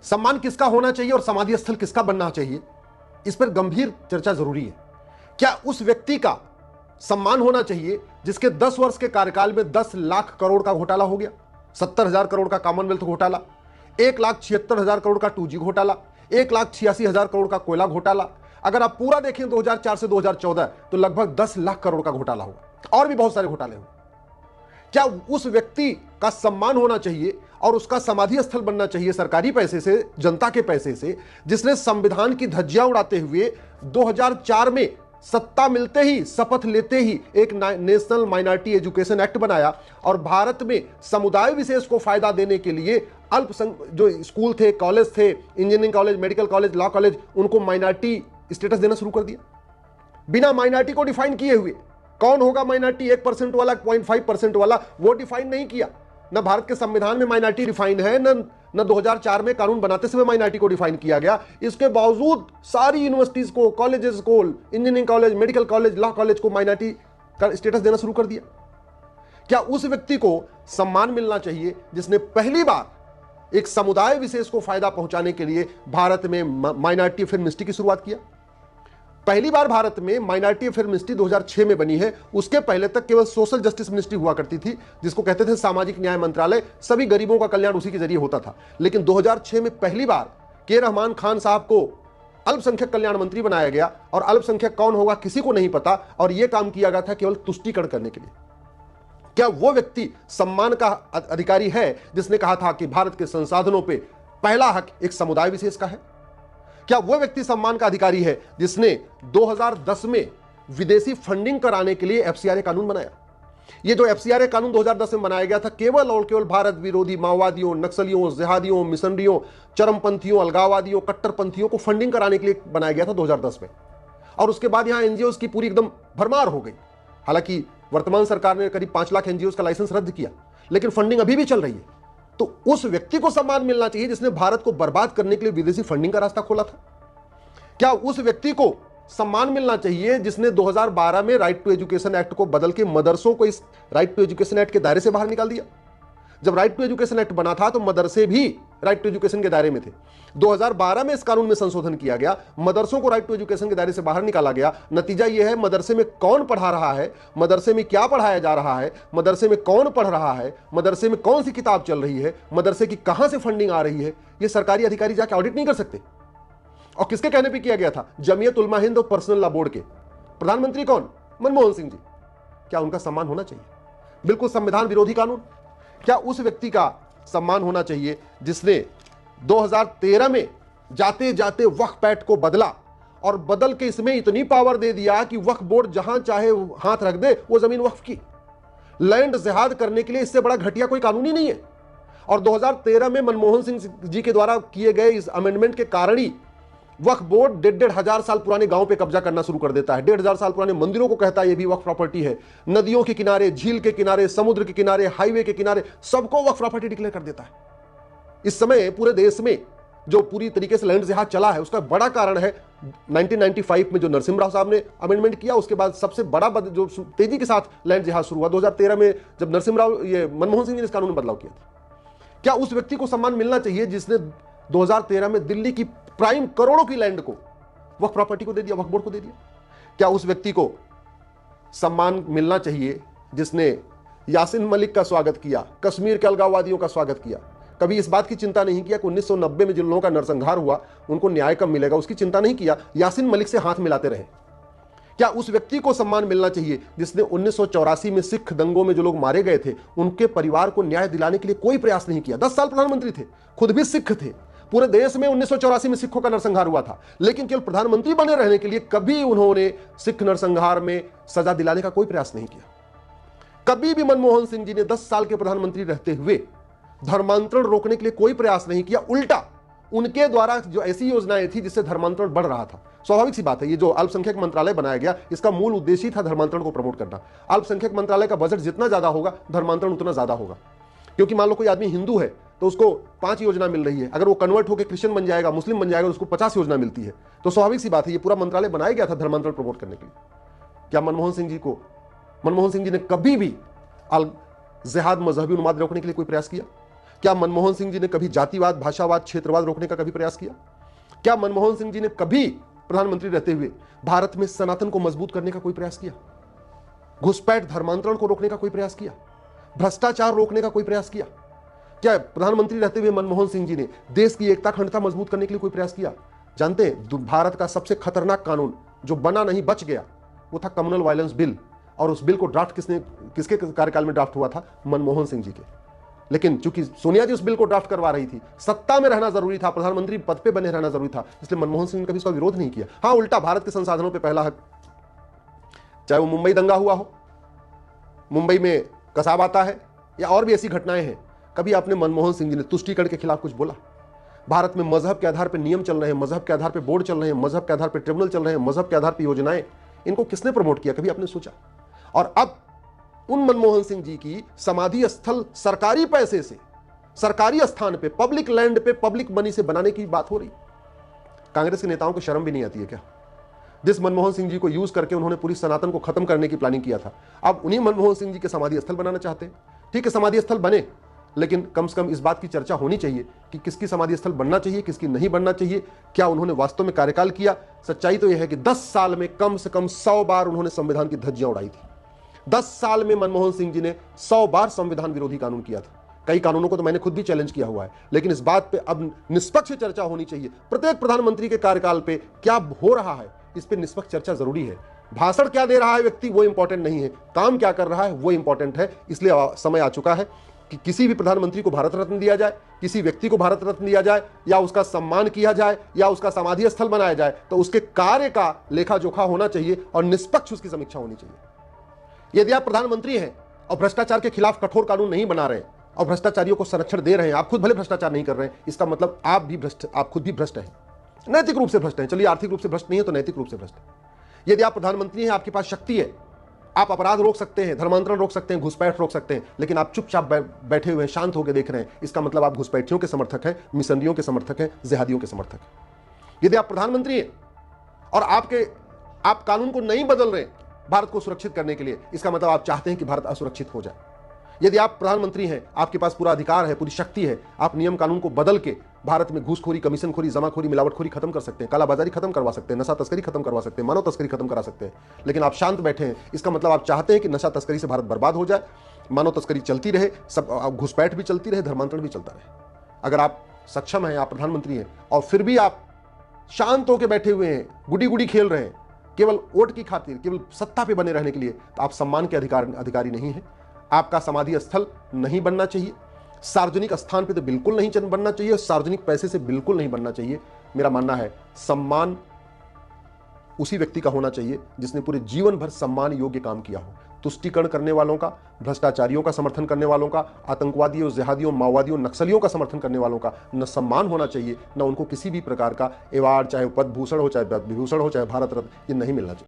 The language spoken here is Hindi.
सम्मान किसका होना चाहिए और समाधि स्थल किसका बनना चाहिए, इस पर गंभीर चर्चा जरूरी है। क्या उस व्यक्ति का सम्मान होना चाहिए जिसके 10 वर्ष के कार्यकाल में 10 लाख करोड़ का घोटाला हो गया, 70,000 करोड़ का कॉमनवेल्थ घोटाला, 1,76,000 करोड़ का 2G घोटाला, 1,86,000 करोड़ का कोयला घोटाला। अगर आप पूरा देखें 2004 से 2014 तो लगभग 10 लाख करोड़ का घोटाला हुआ और भी बहुत सारे घोटाले हुए। क्या उस व्यक्ति का सम्मान होना चाहिए और उसका समाधि स्थल बनना चाहिए सरकारी पैसे से, जनता के पैसे से, जिसने संविधान की धज्जियां उड़ाते हुए 2004 में सत्ता मिलते ही, शपथ लेते ही एक नेशनल माइनॉरिटी एजुकेशन एक्ट बनाया और भारत में समुदाय विशेष को फायदा देने के लिए अल्पसंख्यक जो स्कूल थे, कॉलेज थे, engineering college, medical college, law college, उनको माइनॉरिटी स्टेटस देना शुरू कर दिया बिना माइनॉरिटी को डिफाइन किए हुए। कौन होगा माइनॉरिटी, 1% वाला, 0.5% वाला, वो डिफाइन नहीं किया। न भारत के संविधान में माइनॉरिटी डिफाइन है, न 2004 में कानून बनाते समय माइनॉरिटी को डिफाइन किया गया। इसके बावजूद सारी यूनिवर्सिटीज को, कॉलेजेस को, engineering college, medical college, law college को माइनॉरिटी का स्टेटस देना शुरू कर दिया। क्या उस व्यक्ति को सम्मान मिलना चाहिए जिसने पहली बार एक समुदाय विशेष को फायदा पहुंचाने के लिए भारत में माइनॉरिटी अफेयर मिनिस्ट्री की शुरुआत किया? पहली बार भारत में माइनॉरिटी अफेयर मिनिस्ट्री 2006 में बनी है। उसके पहले तक केवल सोशल जस्टिस मिनिस्ट्री हुआ करती थी, जिसको कहते थे सामाजिक न्याय मंत्रालय। सभी गरीबों का कल्याण उसी के जरिए होता था। लेकिन 2006 में पहली बार के रहमान खान साहब को अल्पसंख्यक कल्याण मंत्री बनाया गया और अल्पसंख्यक कौन होगा किसी को नहीं पता, और यह काम किया गया था केवल तुष्टीकरण करने के लिए। क्या वो व्यक्ति सम्मान का अधिकारी है जिसने कहा था कि भारत के संसाधनों पर पहला हक एक समुदाय विशेष का है? क्या वो व्यक्ति सम्मान का अधिकारी है जिसने 2010 में विदेशी फंडिंग कराने के लिए एफसीआरए कानून बनाया? ये जो एफसीआरए कानून 2010 में बनाया गया था केवल और केवल भारत विरोधी माओवादियों, नक्सलियों, जिहादियों, मिशनरियों, चरमपंथियों, अलगाववादियों, कट्टरपंथियों को फंडिंग कराने के लिए बनाया गया था 2010 में। और उसके बाद यहां एनजीओज की पूरी एकदम भरमार हो गई। हालांकि वर्तमान सरकार ने करीब 5 लाख एनजीओज का लाइसेंस रद्द किया, लेकिन फंडिंग अभी भी चल रही है। तो उस व्यक्ति को सम्मान मिलना चाहिए जिसने भारत को बर्बाद करने के लिए विदेशी फंडिंग का रास्ता खोला था। क्या उस व्यक्ति को सम्मान मिलना चाहिए जिसने 2012 में राइट टू एजुकेशन एक्ट को बदल के मदरसों को इस राइट टू एजुकेशन एक्ट के दायरे से बाहर निकाल दिया? जब राइट टू एजुकेशन एक्ट बना था तो मदरसे भी राइट टू एजुकेशन के दायरे में थे। 2012 में इस कानून में संशोधन किया गया, मदरसों को राइट टू एजुकेशन के दायरे से बाहर निकाला गया। नतीजा यह है मदरसे में कौन पढ़ा रहा है, मदरसे में क्या पढ़ाया जा रहा है, मदरसे में कौन पढ़ रहा है, मदरसे में कौन सी किताब चल रही है, मदरसे की कहां से फंडिंग आ रही है, यह सरकारी अधिकारी जाके ऑडिट नहीं कर सकते। और किसके कहने पे किया गया था? जमीयत उलमा हिंद और पर्सनल लॉ बोर्ड के प्रधानमंत्री कौन? मनमोहन सिंह जी। क्या उनका सम्मान होना चाहिए? बिल्कुल संविधान विरोधी कानून। क्या उस व्यक्ति का सम्मान होना चाहिए जिसने 2013 में जाते जाते वक्फ एक्ट को बदला और बदल के इसमें इतनी पावर दे दिया कि वक्फ बोर्ड जहां चाहे हाथ रख दे वो जमीन वक्फ की? लैंड जिहाद करने के लिए इससे बड़ा घटिया कोई कानून ही नहीं है। और 2013 में मनमोहन सिंह जी के द्वारा किए गए इस अमेंडमेंट के कारण ही वक्फ बोर्ड 1,500 साल पुराने गांव पे कब्जा करना शुरू कर देता है। 1,500 साल पुराने मंदिरों को कहता है ये भी वक्फ प्रॉपर्टी है। नदियों के किनारे, झील के किनारे, समुद्र के किनारे, हाईवे के किनारे, सबको वक्फ प्रॉपर्टी डिक्लेयर कर देता है। इस समय पूरे देश में जो पूरी तरीके से लैंड जिहाद चला है उसका बड़ा कारण है 1995 में जो नरसिम्हा राव साहब ने अमेंडमेंट किया। उसके बाद सबसे बड़ा जो तेजी के साथ लैंड जिहाद शुरू हुआ 2013 में जब नरसिम्हा राव, ये मनमोहन सिंह ने इस कानून में बदलाव किया था। क्या उस व्यक्ति को सम्मान मिलना चाहिए जिसने 2013 में दिल्ली की प्राइम करोड़ों की लैंड को वक्फ प्रॉपर्टी को दे दिया, वक्फ बोर्ड को दे दिया? क्या उस व्यक्ति को सम्मान मिलना चाहिए जिसने यासीन मलिक का स्वागत किया, कश्मीर के अलगाववादियों का स्वागत किया, कभी इस बात की चिंता नहीं किया कि 1990 में जिन लोगों का नरसंहार हुआ उनको न्याय कब मिलेगा, उसकी चिंता नहीं किया, यासीन मलिक से हाथ मिलाते रहे? क्या उस व्यक्ति को सम्मान मिलना चाहिए जिसने 1984 में सिख दंगों में जो लोग मारे गए थे उनके परिवार को न्याय दिलाने के लिए कोई प्रयास नहीं किया? 10 साल प्रधानमंत्री थे, खुद भी सिख थे, पूरे देश में 1984 में सिखों का नरसंहार हुआ था, लेकिन केवल प्रधानमंत्री बने रहने के लिए कभी उन्होंने सिख नरसंहार में सजा दिलाने का कोई प्रयास नहीं किया। कभी भी मनमोहन सिंह जी ने 10 साल के प्रधानमंत्री रहते हुए धर्मांतरण रोकने के लिए कोई प्रयास नहीं किया। उल्टा उनके द्वारा जो ऐसी योजनाएं थी जिससे धर्मांतरण बढ़ रहा था। स्वाभाविक सी बात है, ये जो अल्पसंख्यक मंत्रालय बनाया गया इसका मूल उद्देश्य ही था धर्मांतरण को प्रमोट करना। अल्पसंख्यक मंत्रालय का बजट जितना ज्यादा होगा धर्मांतरण उतना ज्यादा होगा, क्योंकि मान लो कोई आदमी हिंदू है तो उसको 5 योजना मिल रही है, अगर वो कन्वर्ट होकर क्रिश्चियन बन जाएगा, मुस्लिम बन जाएगा, तो उसको 50 योजना मिलती है। तो स्वाभाविक सी बात है ये पूरा मंत्रालय बनाया गया था धर्मांतरण प्रमोट करने के लिए। क्या मनमोहन सिंह जी ने कभी भी जिहाद मजहबी उन्माद रोकने के लिए कोई प्रयास किया? क्या मनमोहन सिंह जी ने कभी जातिवाद, भाषावाद, क्षेत्रवाद रोकने का कभी प्रयास किया? क्या मनमोहन सिंह जी ने कभी प्रधानमंत्री रहते हुए भारत में सनातन को मजबूत करने का कोई प्रयास किया? घुसपैठ, धर्मांतरण को रोकने का कोई प्रयास किया? भ्रष्टाचार रोकने का कोई प्रयास किया? क्या प्रधानमंत्री रहते हुए मनमोहन सिंह जी ने देश की एकता, अखंडता मजबूत करने के लिए कोई प्रयास किया? जानते हैं, भारत का सबसे खतरनाक कानून जो बना नहीं, बच गया, वो था कम्युनल वायलेंस बिल। और उस बिल को ड्राफ्ट किसके कार्यकाल में ड्राफ्ट हुआ था? मनमोहन सिंह जी के। लेकिन चूंकि सोनिया जी उस बिल को ड्राफ्ट करवा रही थी, सत्ता में रहना जरूरी था, प्रधानमंत्री पद पे बने रहना जरूरी था, इसलिए मनमोहन सिंह ने कभी इसका विरोध नहीं किया। हाँ, उल्टा भारत के संसाधनों पे पहला हक, चाहे वो मुंबई दंगा हुआ हो, मुंबई में कसाब आता है, या और भी ऐसी घटनाएं हैं, कभी आपने मनमोहन सिंह जी ने तुष्टीकरण के खिलाफ कुछ बोला? भारत में मजहब के आधार पर नियम चल रहे हैं, मजहब के आधार पर बोर्ड चल रहे हैं, मजहब के आधार पर ट्रिब्यूनल चल रहे हैं, मजहब के आधार पर योजनाएं, इनको किसने प्रमोट किया? कभी आपने सोचा? और अब उन मनमोहन सिंह जी की समाधि स्थल सरकारी पैसे से, सरकारी स्थान पे, पब्लिक लैंड पे, पब्लिक मनी से बनाने की बात हो रही। कांग्रेस के नेताओं को शर्म भी नहीं आती है क्या? जिस मनमोहन सिंह जी को यूज करके उन्होंने पूरी सनातन को खत्म करने की प्लानिंग किया था, अब उन्हीं मनमोहन सिंह जी के समाधि स्थल बनाना चाहते हैं। ठीक है, समाधि स्थल बने, लेकिन कम से कम इस बात की चर्चा होनी चाहिए कि किसकी समाधि स्थल बनना चाहिए, किसकी नहीं बनना चाहिए, क्या उन्होंने वास्तव में कार्यकाल किया। सच्चाई तो यह है कि 10 साल में कम से कम 100 बार उन्होंने संविधान की धज्जियां उड़ाई थी। 10 साल में मनमोहन सिंह जी ने 100 बार संविधान विरोधी कानून किया था। कई कानूनों को तो मैंने खुद भी चैलेंज किया हुआ है, लेकिन इस बात पे अब निष्पक्ष चर्चा होनी चाहिए। प्रत्येक प्रधानमंत्री के कार्यकाल पे क्या हो रहा है, इस पे निष्पक्ष चर्चा जरूरी है। भाषण क्या दे रहा है व्यक्ति, वो इंपॉर्टेंट नहीं है, काम क्या कर रहा है वो इंपॉर्टेंट है। इसलिए समय आ चुका है कि किसी भी प्रधानमंत्री को भारत रत्न दिया जाए, किसी व्यक्ति को भारत रत्न दिया जाए, या उसका सम्मान किया जाए, या उसका समाधि स्थल बनाया जाए, तो उसके कार्य का लेखा जोखा होना चाहिए और निष्पक्ष उसकी समीक्षा होनी चाहिए। यदि आप प्रधानमंत्री हैं और भ्रष्टाचार के खिलाफ कठोर कानून नहीं बना रहे और भ्रष्टाचारियों को संरक्षण दे रहे हैं, आप खुद भले भ्रष्टाचार नहीं कर रहे हैं, इसका मतलब आप खुद भी भ्रष्ट हैं, नैतिक रूप से भ्रष्ट हैं। चलिए, आर्थिक रूप से भ्रष्ट नहीं है तो नैतिक रूप से भ्रष्ट है। यदि आप प्रधानमंत्री हैं, आपके पास शक्ति है, आप अपराध रोक सकते हैं, धर्मांतरण रोक सकते हैं, घुसपैठ रोक सकते हैं, लेकिन आप चुपचाप बैठे हुए हैं, शांत होकर देख रहे हैं, इसका मतलब आप घुसपैठियों के समर्थक हैं, मिशनरियों के समर्थक हैं, जिहादियों के समर्थक हैं। यदि आप प्रधानमंत्री हैं और आप कानून को नहीं बदल रहे भारत को सुरक्षित करने के लिए, इसका मतलब आप चाहते हैं कि भारत असुरक्षित हो जाए। यदि आप प्रधानमंत्री हैं, आपके पास पूरा अधिकार है, पूरी शक्ति है, आप नियम कानून को बदल के भारत में घूसखोरी, कमीशनखोरी, जमाखोरी, मिलावटखोरी खत्म कर सकते हैं, कालाबाजारी खत्म करवा सकते हैं, नशा तस्करी खत्म करवा सकते हैं, मानव तस्करी खत्म करा सकते हैं। लेकिन आप शांत बैठे हैं, इसका मतलब आप चाहते हैं कि नशा तस्करी से भारत बर्बाद हो जाए, मानव तस्करी चलती रहे, सब घुसपैठ भी चलती रहे, धर्मांतरण भी चलता रहे। अगर आप सक्षम हैं, आप प्रधानमंत्री हैं, और फिर भी आप शांत होकर बैठे हुए हैं, गुडी गुडी खेल रहे हैं केवल वोट की खातिर, केवल सत्ता पे बने रहने के लिए, तो आप सम्मान के अधिकारी नहीं हैं। आपका समाधि स्थल नहीं बनना चाहिए, सार्वजनिक स्थान पे तो बिल्कुल नहीं बनना चाहिए, सार्वजनिक पैसे से बिल्कुल नहीं बनना चाहिए। मेरा मानना है सम्मान उसी व्यक्ति का होना चाहिए जिसने पूरे जीवन भर सम्मान योग्य काम किया हो। तुष्टीकरण करने वालों का, भ्रष्टाचारियों का समर्थन करने वालों का, आतंकवादियों, जिहादियों, माओवादियों, नक्सलियों का समर्थन करने वालों का न सम्मान होना चाहिए, न उनको किसी भी प्रकार का अवार्ड, चाहे पद्म भूषण हो, चाहे विभूषण हो, चाहे भारत रत्न, ये नहीं मिलना चाहिए।